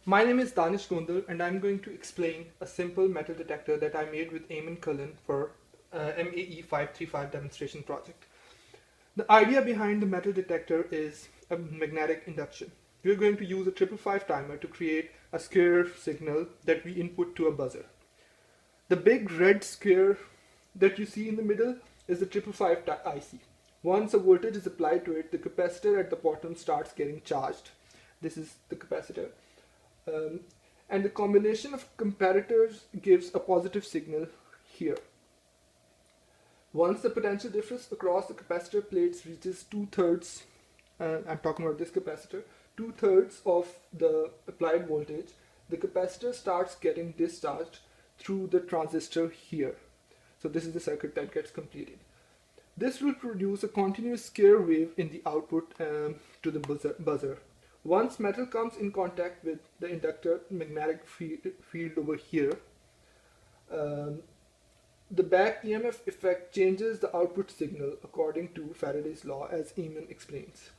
My name is Danish Gondal and I'm going to explain a simple metal detector that I made with Eamon Cullen for MAE 535 demonstration project. The idea behind the metal detector is a magnetic induction. We are going to use a 555 timer to create a square signal that we input to a buzzer. The big red square that you see in the middle is the 555 IC. Once a voltage is applied to it, the capacitor at the bottom starts getting charged. This is the capacitor. Um, and the combination of comparators gives a positive signal here. Once the potential difference across the capacitor plates reaches 2/3, I'm talking about this capacitor, 2/3 of the applied voltage, the capacitor starts getting discharged through the transistor here. So this is the circuit that gets completed. This will produce a continuous square wave in the output to the buzzer. Once metal comes in contact with the inductor magnetic field over here, the back EMF effect changes the output signal according to Faraday's law, as Eamon explains.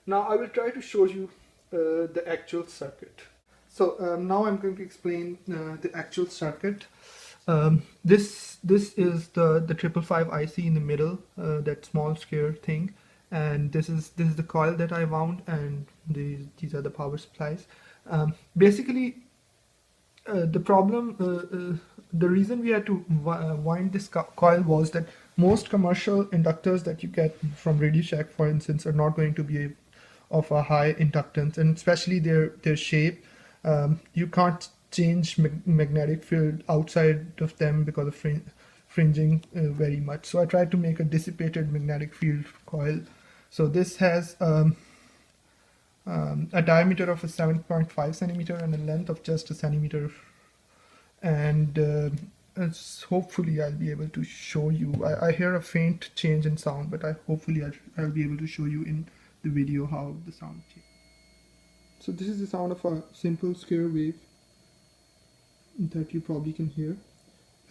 Now I will try to show you the actual circuit. So now I'm going to explain the actual circuit. This is the 555 IC in the middle, that small square thing, and this is the coil that I wound, and these are the power supplies. Basically, the reason we had to wind this coil was that most commercial inductors that you get from Radio Shack, for instance, are not going to be of a high inductance, and especially their shape. You can't change magnetic field outside of them because of fringing very much. So I tried to make a dissipated magnetic field coil. So this has a diameter of a 7.5 centimeter and a length of just a centimeter. And hopefully I'll be able to show you. I hear a faint change in sound, but hopefully I'll be able to show you in the video how the sound changes. So this is the sound of a simple square wave that you probably can hear.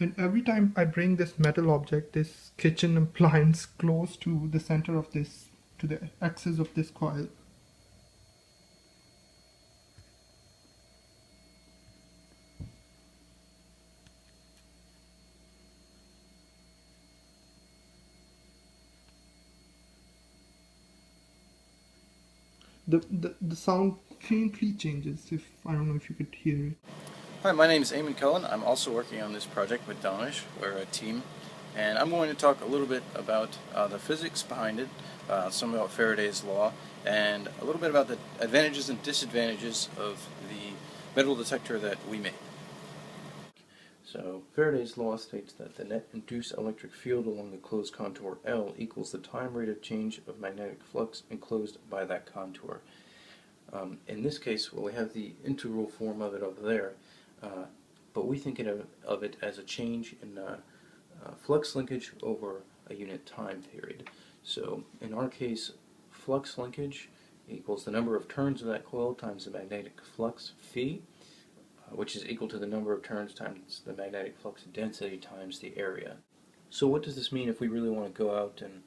And every time I bring this metal object, this kitchen appliance, close to the center of this, to the axis of this coil, the sound faintly changes. If I don't know if you could hear it. Hi, my name is Eamon Cullen. I'm also working on this project with Danish. We're a team, and I'm going to talk a little bit about the physics behind it, some about Faraday's law, and a little bit about the advantages and disadvantages of the metal detector that we made. So Faraday's law states that the net induced electric field along the closed contour L equals the time rate of change of magnetic flux enclosed by that contour. In this case, well, we have the integral form of it over there, but we think of it as a change in flux linkage over a unit time period. So in our case, flux linkage equals the number of turns of that coil times the magnetic flux phi, which is equal to the number of turns times the magnetic flux density times the area. So what does this mean if we really want to go out and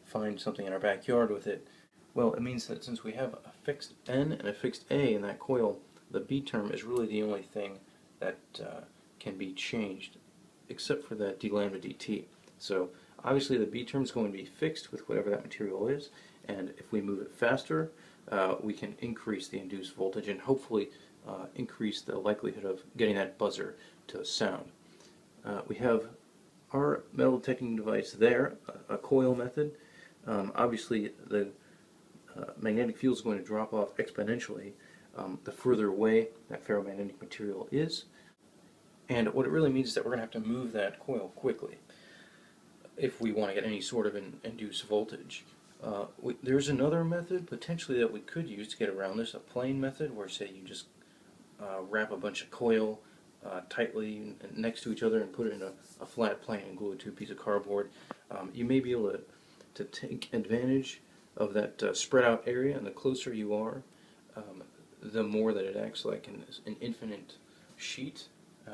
find something in our backyard with it? Well, it means that since we have a fixed N and a fixed A in that coil, the B term is really the only thing that can be changed, except for that d lambda dt. So obviously the B term is going to be fixed with whatever that material is, and if we move it faster, we can increase the induced voltage and hopefully increase the likelihood of getting that buzzer to sound. We have our metal detecting device there, a coil method. Obviously the magnetic field is going to drop off exponentially the further away that ferromagnetic material is, and what it really means is that we're going to have to move that coil quickly if we want to get any sort of an induced voltage. There's another method potentially that we could use to get around this, a plane method, where say you just wrap a bunch of coil tightly next to each other and put it in a flat plane and glue it to a piece of cardboard. You may be able to take advantage of that spread out area, and the closer you are, the more that it acts like an infinite sheet.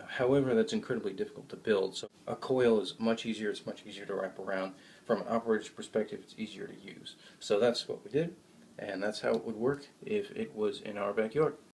However, that's incredibly difficult to build. So a coil is much easier, it's much easier to wrap around. From an operator's perspective, it's easier to use. So that's what we did, and that's how it would work if it was in our backyard.